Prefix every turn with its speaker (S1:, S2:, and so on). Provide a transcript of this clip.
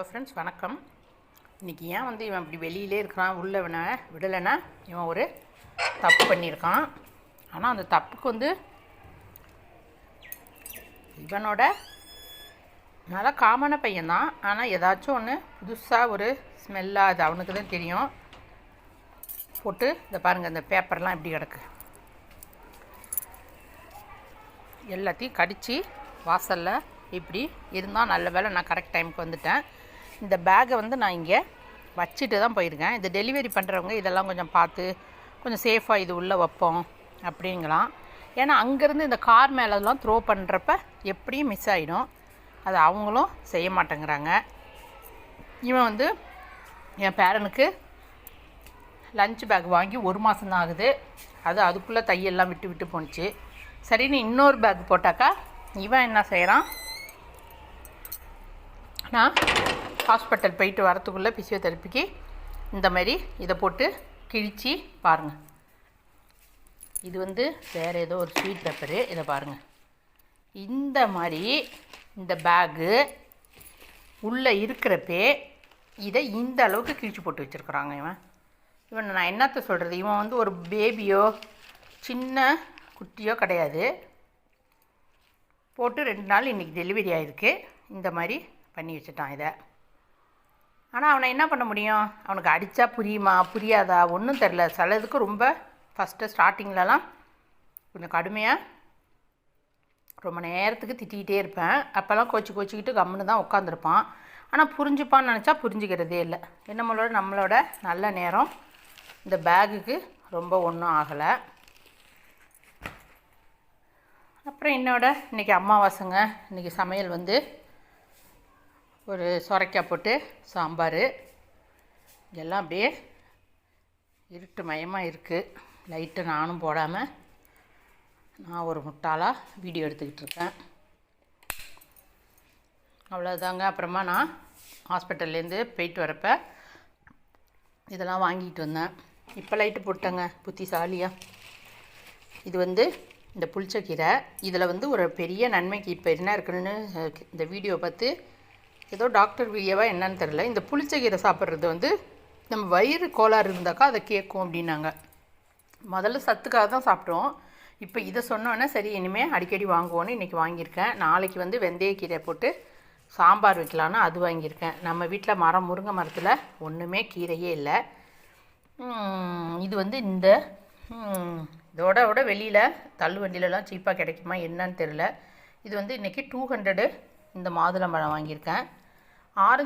S1: Hello friends, வணக்கம். இன்றைக்கி ஏன் வந்து இவன் இப்படி வெளியிலே இருக்கிறான், உள்ளே இவனை விடலைன்னா இவன் ஒரு தப்பு பண்ணியிருக்கான். ஆனால் அந்த தப்புக்கு வந்து இவனோட நல்லா காமான பையன்தான். ஆனால் ஏதாச்சும் ஒன்று புதுசாக ஒரு ஸ்மெல்லாக அது அவனுக்கு தான் தெரியும். போட்டு இதை பாருங்கள், இந்த பேப்பர்லாம் எப்படி கிடக்கு, எல்லாத்தையும் கடித்து வாசலில் இப்படி இருந்தால் நல்ல வேலை நான் கரெக்ட் டைமுக்கு வந்துட்டேன். இந்த பேக்கை வந்து நான் இங்கே வச்சுட்டு தான் போயிருக்கேன். இது டெலிவரி பண்ணுறவங்க இதெல்லாம் கொஞ்சம் பார்த்து கொஞ்சம் சேஃபாக இது உள்ளே வைப்போம் அப்படிங்கலாம். ஏன்னா அங்கேருந்து இந்த கார் மேலெலாம் த்ரோ பண்ணுறப்ப எப்படியும் மிஸ் ஆகிடும். அது அவங்களும் செய்ய மாட்டேங்கிறாங்க. இவன் வந்து என் பேரனுக்கு லஞ்ச் பேக் வாங்கி 1 மாதம்தான் ஆகுது. அதுக்குள்ளே தையெல்லாம் விட்டு விட்டு போணுச்சு. சரின்னு இன்னொரு பேக் போட்டாக்கா இவன் என்ன செய்கிறான், நான் ஹாஸ்பிட்டல் போயிட்டு வரத்துக்குள்ளே பிசியோதெரப்பிக்கு இந்த மாதிரி இதை போட்டு கிழிச்சி பாருங்கள். இது வந்து வேறு ஏதோ ஒரு ஸ்வீட் பேப்பரு. இதை பாருங்கள், இந்த மாதிரி இந்த பேகு உள்ளே இருக்கிறப்பே இதை இந்த அளவுக்கு கிழிச்சு போட்டு வச்சுருக்குறாங்க. இவன் நான் என்னத்த சொல்கிறது, இவன் வந்து ஒரு பேபியோ சின்ன குட்டியோ கிடையாது. போட்டு 2 நாள் இன்றைக்கி டெலிவரி ஆகிருக்கு. இந்த மாதிரி பண்ணி வச்சுட்டான் இதை. ஆனால் அவனை என்ன பண்ண முடியும், அவனுக்கு அடித்தா புரியுமா புரியாதா ஒன்றும் தெரில. சிலதுக்கு ரொம்ப ஃபஸ்ட்டு ஸ்டார்டிங்லலாம் கொஞ்சம் கடுமையாக ரொம்ப நேரத்துக்கு திட்டிகிட்டே இருப்பேன். அப்போல்லாம் கோச்சிக்கிட்டு கம்முன்னு தான் உட்காந்துருப்பான். ஆனால் புரிஞ்சுப்பான்னு நினச்சா புரிஞ்சுக்கிறதே இல்லை. நம்மளோட நல்ல நேரம் இந்த பேகுக்கு ரொம்ப ஒன்றும் ஆகலை. அப்புறம் இன்றைக்கி அமாவாசைங்க. இன்றைக்கி சமையல் வந்து ஒரு சொரைக்காய் போட்டு சாம்பார். இதெல்லாம் அப்படியே இருட்டு மயமாக இருக்குது. லைட்டு நானும் போடாமல் நான் ஒரு முட்டாளாக வீடியோ எடுத்துக்கிட்டு இருக்கேன். அவ்வளோதாங்க. அப்புறமா நான் ஹாஸ்பிட்டல்லேருந்து போயிட்டு வரப்போ இதெல்லாம் வாங்கிட்டு வந்தேன். இப்போ லைட்டு போட்டேங்க புத்திசாலியாக. இது வந்து இந்த புளிச்சக்கீரை. இதில் வந்து ஒரு பெரிய நன்மைக்கு இப்போ என்ன இருக்குன்னு இந்த வீடியோ பார்த்து ஏதோ டாக்டர் வீடியோவாக என்னன்னு தெரில. இந்த புளிச்சக்கீரை சாப்பிட்றது வந்து நம்ம வயிறு கோளாறு இருந்தாக்கா அதை கேட்கும் அப்படின்னாங்க. முதல்ல சத்துக்காக தான் சாப்பிட்டோம். இப்போ இதை சொன்னோன்னே சரி இனிமேல் அடிக்கடி வாங்குவோன்னு இன்றைக்கி வாங்கியிருக்கேன். நாளைக்கு வந்து வெந்தயக்கீரை போட்டு சாம்பார் வைக்கலான்னு அது வாங்கியிருக்கேன். நம்ம வீட்டில் முருங்கை மரத்தில் ஒன்றுமே கீரையே இல்லை. இது வந்து இதோட வெளியில் தள்ளு வண்டியிலலாம் சீப்பாக கிடைக்குமா என்னன்னு தெரில. இது வந்து இன்றைக்கி 200 இந்த மாதுளம்பழம் வாங்கியிருக்கேன். ஆரஞ்சு